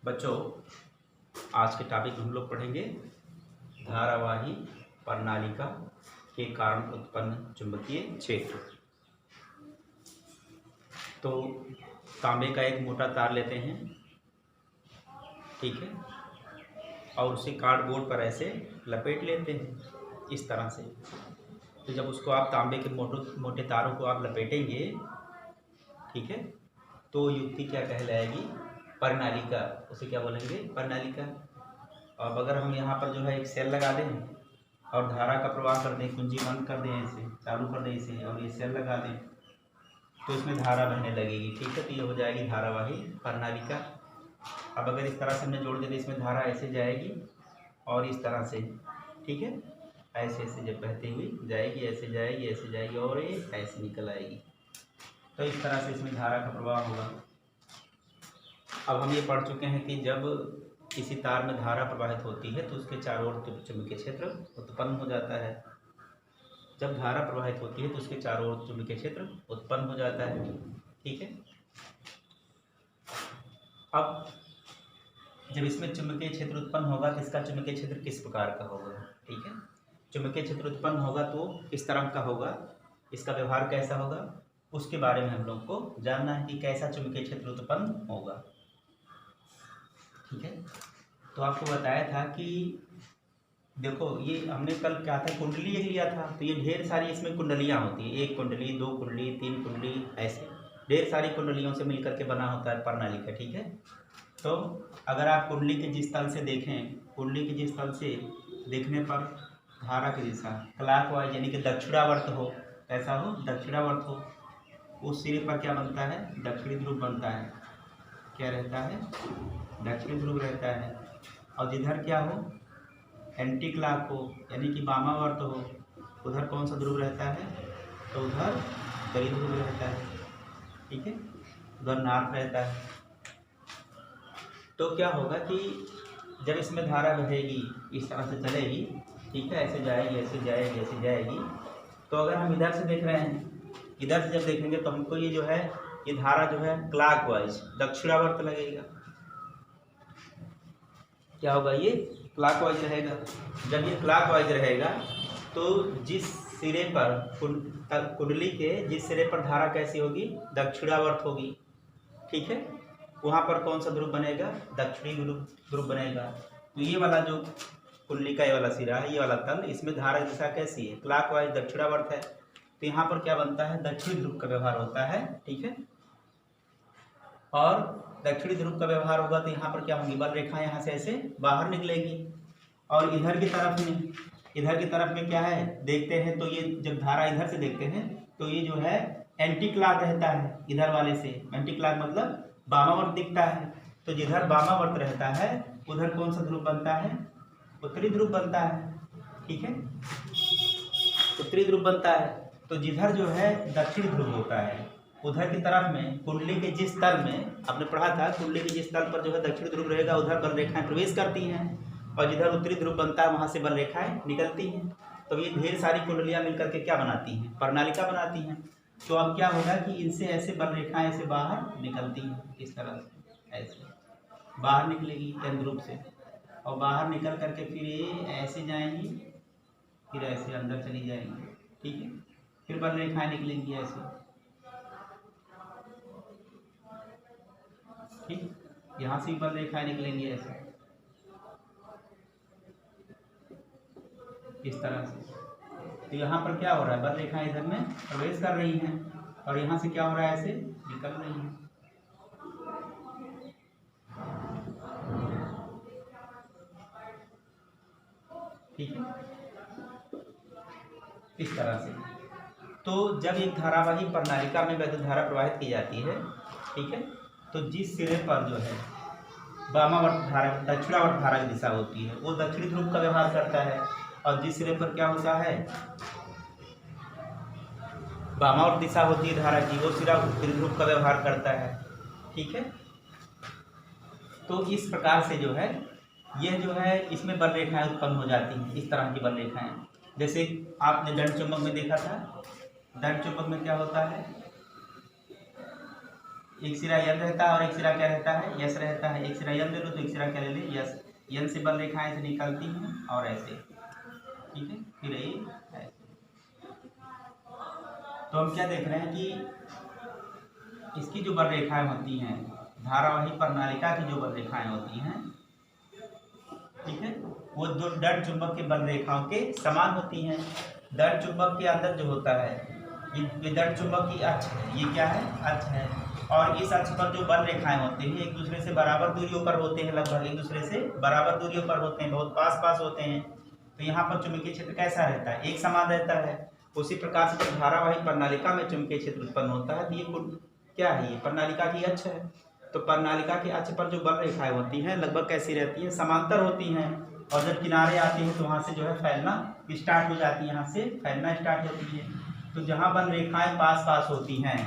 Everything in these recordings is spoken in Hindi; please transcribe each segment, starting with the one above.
बच्चों, आज के टॉपिक हम लोग पढ़ेंगे धारावाही प्रणालिका के कारण उत्पन्न चुंबकीय क्षेत्र। तो तांबे का एक मोटा तार लेते हैं, ठीक है, और उसे कार्डबोर्ड पर ऐसे लपेट लेते हैं इस तरह से। तो जब उसको आप तांबे के मोटे तारों को आप लपेटेंगे, ठीक है, तो युक्ति क्या कहलाएगी? प्रणालिका। उसे क्या बोलेंगे? प्रणालिका। अब अगर हम यहाँ पर जो है एक सेल लगा दें और धारा का प्रवाह कर दें, कुंजी बंद कर दें, इसे चालू कर दें इसे, और ये सेल लगा दें, तो इसमें धारा बहने लगेगी, ठीक है। तो ये हो जाएगी धारावाही प्रणालिका। अब अगर इस तरह से हमने जोड़ दिया तो इसमें धारा ऐसे जाएगी और इस तरह से, ठीक है, ऐसे ऐसे जब बहती हुई जाएगी, ऐसे जाएगी, ऐसे जाएगी और ये ऐसे निकल आएगी। तो इस तरह से इसमें धारा का प्रवाह होगा। अब हम ये पढ़ चुके हैं कि जब किसी तार में धारा प्रवाहित होती है तो उसके चारों ओर चुंबकीय क्षेत्र उत्पन्न हो जाता है। जब धारा प्रवाहित होती है तो उसके चारों ओर चुंबकीय क्षेत्र उत्पन्न हो जाता है, ठीक है। अब जब इसमें चुंबकीय क्षेत्र उत्पन्न होगा तो इसका चुंबकीय क्षेत्र किस प्रकार का होगा? ठीक है, चुंबकीय क्षेत्र उत्पन्न होगा तो किस तरह का होगा, इसका व्यवहार कैसा होगा, उसके बारे में हम लोग को जानना है कि कैसा चुंबकीय क्षेत्र उत्पन्न होगा, ठीक है। तो आपको बताया था कि देखो, ये हमने कल क्या था, कुंडली एक लिया था। तो ये ढेर सारी इसमें कुंडलियाँ होती हैं, एक कुंडली, दो कुंडली, तीन कुंडली, ऐसे ढेर सारी कुंडलियों से मिलकर के बना होता है प्रणालिका, ठीक है। तो अगर आप कुंडली के जिस तल से देखें, कुंडली के जिस तल से देखने पर धारा की दिशा क्लॉकवाइज यानी कि दक्षिणावर्त हो, ऐसा हो, दक्षिणावर्त हो, उस सिरे पर क्या बनता है? दक्षिणी ध्रुव बनता है। क्या रहता है? दक्षिणी ध्रुव रहता है। और जिधर क्या हो, एंटी क्लॉक हो यानी कि वामावर्त हो, उधर कौन सा ध्रुव रहता है? तो उधर उत्तरी ध्रुव रहता है, ठीक है, उधर नॉर्थ रहता है। तो क्या होगा कि जब इसमें धारा बहेगी, इस तरह से चलेगी, ठीक है, ऐसे जाएगी, ऐसे जाएगी, ऐसे जाएगी। तो अगर हम इधर से देख रहे हैं, इधर से जब देखेंगे तो हमको ये जो है, ये धारा जो है क्लॉकवाइज दक्षिणावर्त लगेगा। क्या होगा? ये क्लॉकवाइज रहेगा। जब ये क्लॉकवाइज रहेगा तो जिस सिरे पर कुंडली के जिस सिरे पर धारा कैसी होगी? दक्षिणावर्त होगी, ठीक है। वहाँ पर कौन सा ध्रुव बनेगा? दक्षिणी ध्रुव बनेगा। तो ये वाला जो कुंडली का ये वाला सिरा है, ये वाला तल, इसमें धारा की दिशा कैसी है? क्लॉकवाइज दक्षिणावर्त है। तो यहाँ पर क्या बनता है? दक्षिणी ध्रुव का व्यवहार होता है, ठीक है। और दक्षिणी ध्रुव का व्यवहार होगा तो यहाँ पर क्या होंगी? बल रेखा यहाँ से ऐसे बाहर निकलेगी। और इधर की तरफ में क्या है देखते हैं, तो ये जब धारा इधर से देखते हैं तो ये जो है एंटी क्लॉक रहता है। इधर वाले से एंटी क्लॉक मतलब वामावर्त दिखता है। तो जिधर वामावर्त रहता है उधर कौन सा ध्रुव बनता है? उत्तरी ध्रुव बनता है, ठीक है, उत्तरी ध्रुव बनता है। तो जिधर जो है दक्षिण ध्रुव होता है, उधर की तरफ में कुंडली के जिस तल में आपने पढ़ा था, कुंडली के जिस तल पर जो है दक्षिण ध्रुव रहेगा, उधर बल रेखाएं प्रवेश करती हैं, और जिधर उत्तरी ध्रुव बनता है वहाँ से बल रेखाएं निकलती हैं। तो ये ढेर सारी कुंडलियाँ मिलकर के क्या बनाती हैं? प्रणालिका बनाती हैं। तो अब क्या होगा कि इनसे ऐसे बल रेखाएं ऐसे बाहर निकलती हैं, इस तरह से ऐसे बाहर निकलेगी केंद्र रूप से, और बाहर निकल करके फिर ये ऐसे जाएंगी, फिर ऐसे अंदर चली जाएंगी, ठीक है। फिर बल रेखाएं निकलेंगी ऐसे, ठीक, यहाँ से बल रेखाएं निकलेंगी ऐसे, इस तरह से। तो यहाँ पर क्या हो रहा है? बल रेखाएं इधर में प्रवेश कर रही हैं और यहाँ से क्या हो रहा है? ऐसे निकल रही हैं, ठीक है, इस तरह से। तो जब एक धारावाही प्रणालिका में वैद्युत धारा प्रवाहित की जाती है, ठीक है, तो जिस सिरे पर जो है वामावर्त धारा, दक्षिणावर्त धारा की दिशा होती है, वो दक्षिणी ध्रुव का व्यवहार करता है। और जिस सिरे पर क्या होता है? वामावर्त दिशा होती है धारा की, वो सिरा उत्तरी ध्रुव का व्यवहार करता है, ठीक है। तो इस प्रकार से जो है, यह जो है, इसमें बल रेखाएं उत्पन्न हो जाती हैं, इस तरह की बल रेखाएं। जैसे आपने दंड चुंबक में देखा था, दंड चुंबक में क्या होता है? एक सिरा यन रहता है और एक सिरा क्या रहता है, यस रहता है। एक सिरा यन ले लो तो एक सिरा क्या ले ले, यस। यन से बल रेखाएं से निकलती हैं और ऐसे, ठीक है, फिर ये ऐसे। तो हम क्या देख रहे हैं कि इसकी जो बल रेखाएं होती हैं, धारावाही प्रणालिका की जो बल रेखाएं होती हैं, ठीक है, वो दो दंड चुंबक के बल रेखाओं के समान होती हैं। दंड चुंबक के अंदर जो होता है, ये दंड चुंबक की अक्ष है, ये क्या है, अक्ष है। और इस अक्ष पर जो बल रेखाएं होते हैं एक दूसरे से बराबर दूरियों पर होते हैं, लगभग एक दूसरे से बराबर दूरियों पर होते हैं, बहुत पास पास होते हैं। तो यहाँ पर चुंबकीय क्षेत्र कैसा रहता है, एक समान रहता है। उसी प्रकार से जब धारावाही प्रणालिका में चुंबकीय क्षेत्र उत्पन्न होता है तो ये क्या है, ये प्रणालिका की अक्ष है। तो प्रणालिका के अक्ष पर जो बल रेखाएं होती हैं लगभग कैसी रहती है, समांतर होती हैं। और जब किनारे आती हैं तो वहाँ से जो है फैलना स्टार्ट हो जाती है, यहाँ से फैलना स्टार्ट होती है। तो जहाँ बल रेखाएं पास पास होती हैं,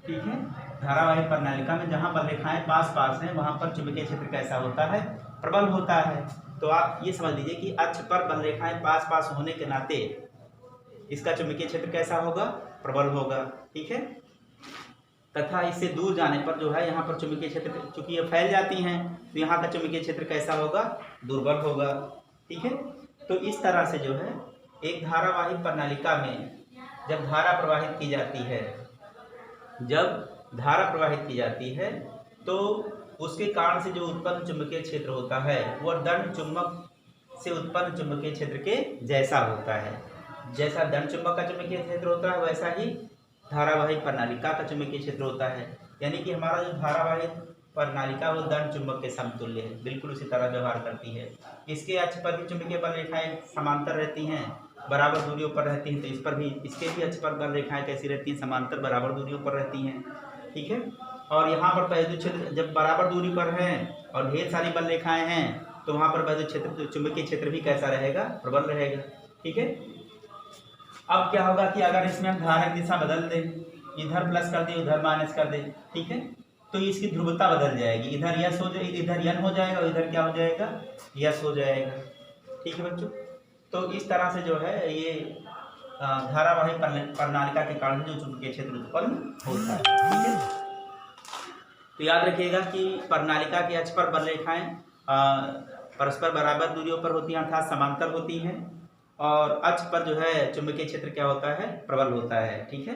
ठीक है, धारावाही प्रणालिका में जहाँ बल रेखाएं पास पास हैं वहाँ पर चुंबकीय क्षेत्र कैसा होता है, प्रबल होता है। तो आप ये समझ लीजिए कि अक्ष पर बल रेखाएं पास पास होने के नाते इसका चुंबकीय क्षेत्र कैसा होगा, प्रबल होगा, ठीक है। तथा इससे दूर जाने पर जो है यहाँ पर चुंबकीय क्षेत्र चूंकि ये फैल जाती हैं तो यहाँ का चुंबकीय क्षेत्र कैसा होगा, दुर्बल होगा, ठीक है। तो इस तरह से जो है एक धारावाही प्रणालिका में जब धारा प्रवाहित की जाती है, जब धारा प्रवाहित की जाती है तो उसके कारण से जो उत्पन्न चुंबकीय क्षेत्र होता है वह दंड चुंबक से उत्पन्न चुंबकीय क्षेत्र के जैसा होता है। जैसा दंड चुंबक का चुंबकीय क्षेत्र होता है वैसा ही धारावाही प्रणालिका का चुंबकीय क्षेत्र होता है। यानी कि हमारा जो धारावाही प्रणालिका वो दंड चुंबक के समतुल्य है, बिल्कुल उसी तरह व्यवहार करती है। इसके अक्ष पर भी चुंबकीय बल रेखाएं समांतर रहती हैं, बराबर दूरियों पर रहती हैं। तो इस पर भी, इसके भी अक्ष पर बल रेखाएं कैसी रहती हैं, समांतर बराबर दूरियों पर रहती हैं, ठीक है। और यहाँ पर वैद्युत क्षेत्र जब बराबर दूरी पर हैं और ढेर सारी बल रेखाएं हैं तो वहाँ पर वैद्युत क्षेत्र चुंबकीय क्षेत्र भी कैसा रहेगा, प्रबल रहेगा, ठीक है। अब क्या होगा कि अगर इसमें हम धारा की दिशा बदल दें, इधर प्लस कर दें उधर माइनस कर दें, ठीक है, तो इसकी ध्रुवता बदल जाएगी। इधर यस हो जाएगी, इधर यन हो जाएगा और इधर क्या हो जाएगा, यस हो जाएगा, ठीक है बच्चों। तो इस तरह से जो है ये धारावाही प्रणालिका के कारण जो चुंबकीय क्षेत्र उत्पन्न होता है, ठीक है। तो याद रखिएगा कि प्रणालिका के अक्ष पर बल रेखाएं परस्पर बराबर दूरियों पर होती हैं, अर्थात समांतर होती हैं। और अक्ष पर जो है चुंबकीय क्षेत्र क्या होता है, प्रबल होता है, ठीक है।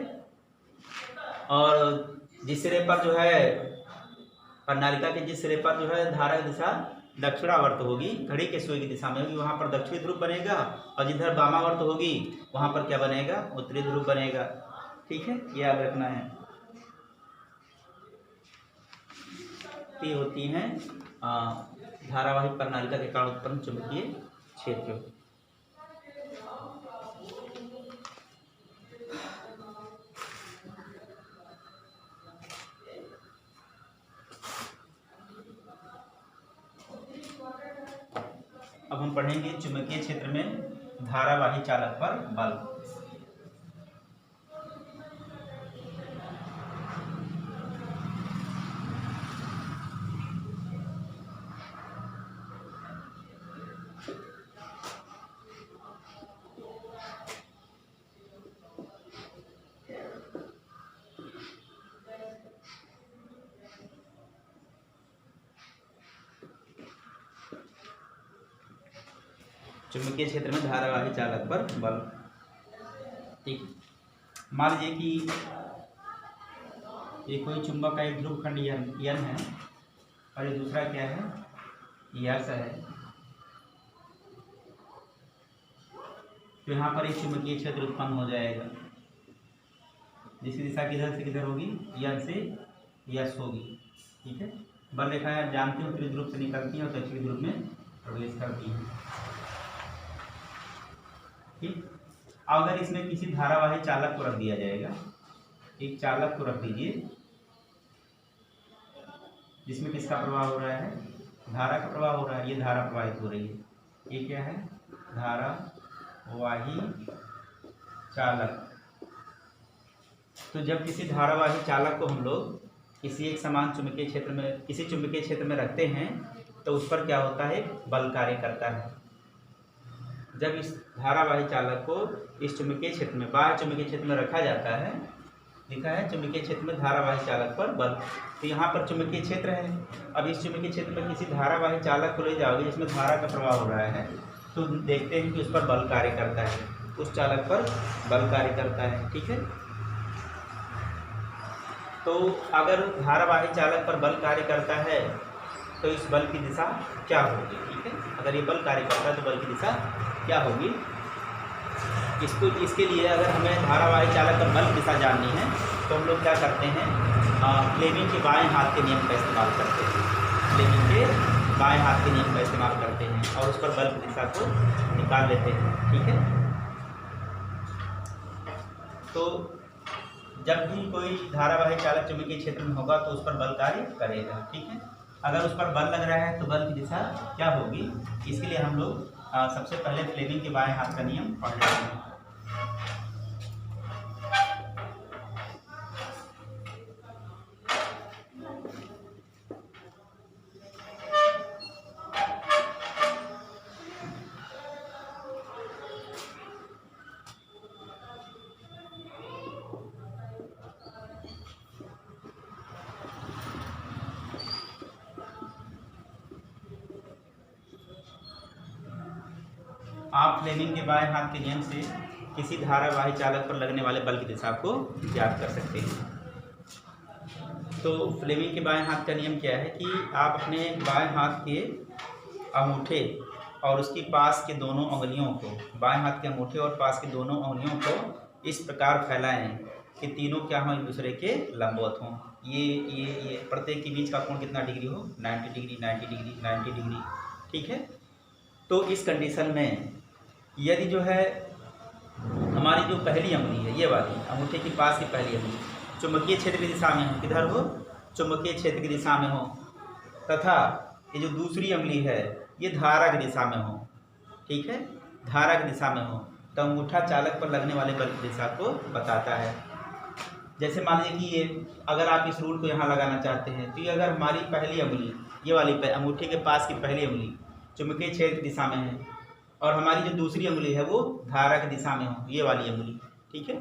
और जिस सिरे पर जो है प्रणालिका के जिस सिरे पर जो है धारा की दिशा दक्षिणावर्त होगी, घड़ी के सुई की दिशा में होगी, वहाँ पर दक्षिणी ध्रुव बनेगा। और जिधर वामावर्त होगी वहाँ पर क्या बनेगा, उत्तरी ध्रुव बनेगा, ठीक है, याद रखना है। ये होती हैं धारावाही प्रणालिका के कारण उत्पन्न चुंबकीय क्षेत्र। अब हम पढ़ेंगे चुंबकीय क्षेत्र में धारावाही चालक पर बल। चुंबकीय क्षेत्र में धारावाही चालक पर बल, ठीक। मान लीजिए कि ये कोई चुंबक का एक ध्रुव खंड यन है और ये दूसरा क्या है, यस है। तो यहाँ पर एक चुंबकीय क्षेत्र उत्पन्न हो जाएगा जिसकी दिशा किधर से किधर होगी, यन से यस होगी, ठीक है। बल रेखाएं आप जानते हो उत्तरी ध्रुव से निकलती हैं और दक्षिणी ध्रुव में प्रवेश करती हैं, ठीक। अगर इसमें किसी धारावाही चालक को रख दिया जाएगा, एक चालक को रख दीजिए जिसमें किसका प्रवाह हो रहा है, धारा का प्रवाह हो रहा है। ये धारा प्रवाहित हो रही है, ये क्या है, धारावाही चालक। तो जब किसी धारावाही चालक को हम लोग किसी एक समान चुंबकीय क्षेत्र में, किसी चुंबकीय क्षेत्र में रखते हैं तो उस पर क्या होता है, बल कार्य करता है। जब इस धारावाही चालक को इस चुंबकीय क्षेत्र में, बाह्य चुंबकीय क्षेत्र में रखा जाता है लिखा है चुंबकीय क्षेत्र में धारावाही चालक पर बल। तो यहाँ पर चुंबकीय क्षेत्र है। अब इस चुंबकीय क्षेत्र में किसी धारावाही चालक को ले जाओगे जिसमें धारा का प्रवाह हो रहा है, तो देखते हैं कि उस पर बल कार्य करता है, उस चालक पर बल कार्य करता है। ठीक है, तो अगर धारावाही चालक पर बल कार्य करता है तो इस बल की दिशा क्या होगी। ठीक है, अगर ये बल कार्य करता है तो बल की दिशा क्या होगी। इसके लिए अगर हमें धारावाही चालक पर बल की दिशा जाननी है तो हम लोग क्या करते हैं, फ्लेमिंग के बाएं हाथ के नियम का इस्तेमाल करते हैं। फ्लेमिंग के बाएं हाथ के नियम का इस्तेमाल करते हैं और उस पर बल की दिशा को निकाल लेते हैं। ठीक है, तो जब भी कोई धारावाही चालक चुंबकीय क्षेत्र में होगा तो उस पर बल कार्य करेगा। ठीक है, अगर उस पर बल लग रहा है तो बल की दिशा क्या होगी, इसके लिए हम लोग सबसे पहले फ्लेमिंग के बाएं हाथ का नियम पढ़ लेते हैं। आप फ्लेमिंग के बाएं हाथ के नियम से किसी धारावाही चालक पर लगने वाले बल की दिशा को ज्ञात कर सकते हैं। तो फ्लेमिंग के बाएं हाथ का नियम क्या है कि आप अपने बाएं हाथ के अंगूठे और उसके पास के दोनों उंगलियों को, बाएं हाथ के अंगूठे और पास के दोनों उंगलियों को इस प्रकार फैलाएं कि तीनों क्या हों, एक दूसरे के लंबवत हों। ये प्रत्येक के बीच का कोण कितना डिग्री हो, 90 डिग्री 90 डिग्री 90 डिग्री। ठीक है, तो इस कंडीशन में यदि जो है हमारी जो पहली उंगली है, ये वाली अंगूठे के पास की पहली उंगली चुंबकीय क्षेत्र की दिशा में हो, किधर हो, चुंबकीय क्षेत्र की दिशा में हो, तथा ये जो दूसरी उंगली है ये धारा की दिशा में हो। ठीक है, धारा की दिशा में हो तो अंगूठा चालक पर लगने वाले बल की दिशा को बताता है। जैसे मान लीजिए कि ये अगर आप इस रूल को यहाँ लगाना चाहते हैं तो ये अगर हमारी पहली उंगली, ये वाली अंगूठे के पास की पहली उंगली चुंबकीय क्षेत्र की दिशा में है और हमारी जो दूसरी उंगली है वो धारा की दिशा में हो, ये वाली उंगली। ठीक है,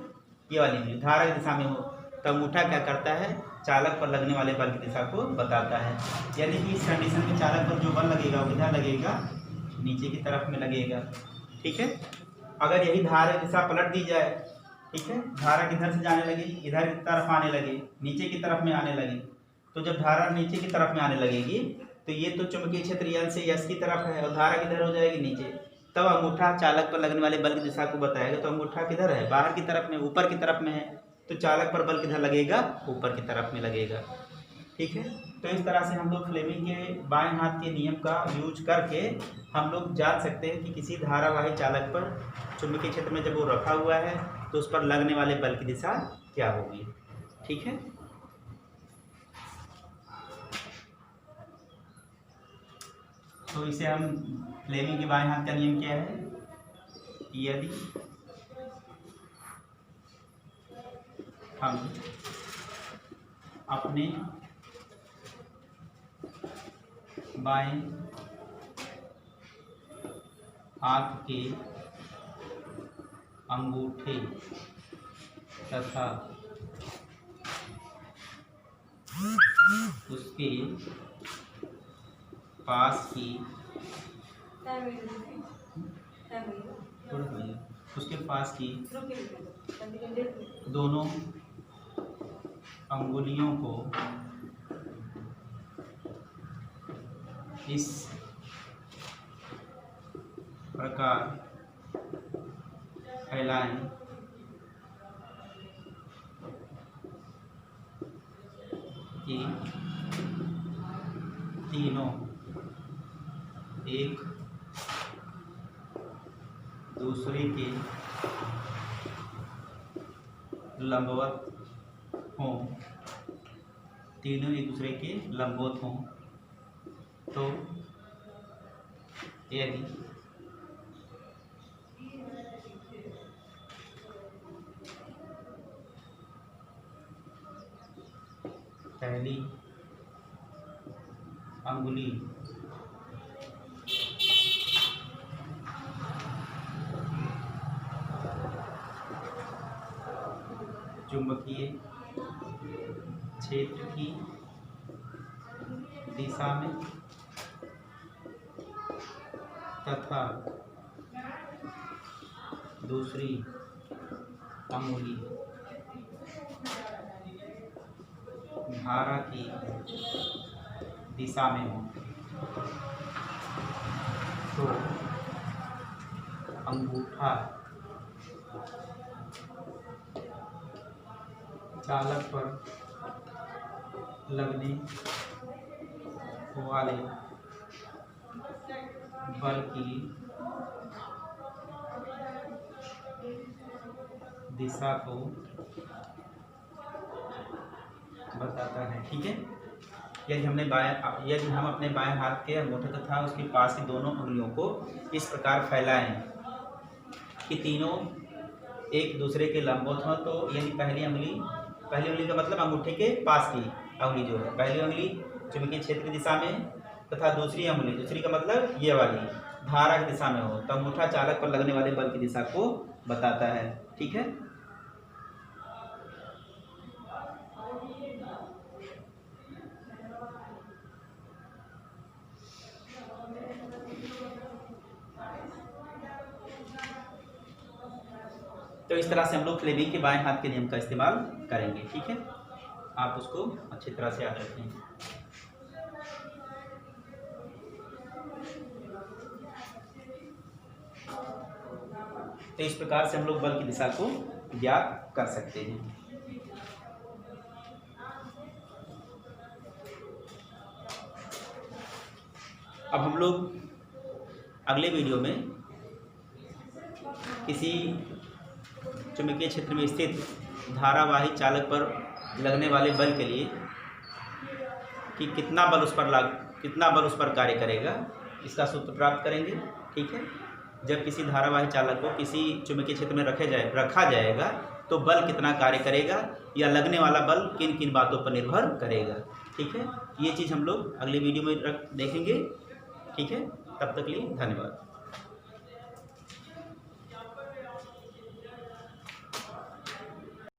ये वाली उंगली धारा की दिशा में हो तो अंगूठा क्या करता है, चालक पर लगने वाले बल की दिशा को बताता है। यानी कि इस कंडीशन में चालक पर जो बल लगेगा वो किधर लगेगा, नीचे की तरफ में लगेगा। ठीक है, अगर यही धारा की दिशा पलट दी जाए, ठीक है, धारा किधर से जाने लगे, इधर की तरफ आने लगे, नीचे की तरफ में आने लगे, तो जब धारा नीचे की तरफ में आने लगेगी तो ये तो चुंबकीय क्षेत्र यल से यस की तरफ है और धारा किधर हो जाएगी, नीचे। तब अंगूठा चालक पर लगने वाले बल की दिशा को बताएगा। तो अंगूठा किधर है, बाहर की तरफ में, ऊपर की तरफ में है, तो चालक पर बल किधर लगेगा, ऊपर की तरफ में लगेगा। ठीक है, तो इस तरह से हम लोग फ्लेमिंग के बाएं हाथ के नियम का यूज करके हम लोग जान सकते हैं कि किसी धारावाही चालक पर चुंबकीय क्षेत्र में जब वो रखा हुआ है तो उस पर लगने वाले बल की दिशा क्या होगी। ठीक है, तो इसे हम फ्लेमिंग के बाएं हाथ का नियम क्या है, यदि हम अपने बाएं हाथ के अंगूठे तथा उसके पास की दोनों अंगुलियों को इस प्रकार फैलाएं कि तीनों एक दूसरे के लंबवत हों, तीनों एक दूसरे के लंबवत हों। तो यदि पहली अंगुली चुंबकीय क्षेत्र की दिशा में तथा दूसरी अंगुली धारा की दिशा में हो तो अंगूठा चालक पर लगने वाले बल की दिशा को बताता है। ठीक है, यदि हम अपने बाएं हाथ के अंगूठे तथा उसके पास की दोनों उंगलियों को इस प्रकार फैलाएं कि तीनों एक दूसरे के लंबवत हों, तो यानी पहली उंगली का मतलब अंगूठे के पास की उंगली जो है, पहली उंगली चुंबकीय क्षेत्र की दिशा में तथा दूसरी का मतलब ये वाली धारा की दिशा में हो, तो अंगूठा चालक पर लगने वाले बल की दिशा को बताता है। ठीक है, तो इस तरह से हम लोग फ्लेमिंग के बाएं हाथ के नियम का इस्तेमाल करेंगे। ठीक है, आप उसको अच्छी तरह से याद रखें। तो इस प्रकार से हम लोग बल की दिशा को ज्ञात कर सकते हैं। अब हम लोग अगले वीडियो में किसी चुंबकीय क्षेत्र में स्थित धारावाही चालक पर लगने वाले बल के लिए कि कितना बल उस पर कार्य करेगा, इसका सूत्र प्राप्त करेंगे। ठीक है, जब किसी धारावाही चालक को किसी चुंबकीय क्षेत्र में रखा जाएगा तो बल कितना कार्य करेगा या लगने वाला बल किन किन बातों पर निर्भर करेगा। ठीक है, ये चीज़ हम लोग अगले वीडियो में देखेंगे। ठीक है, तब तक के लिए धन्यवाद।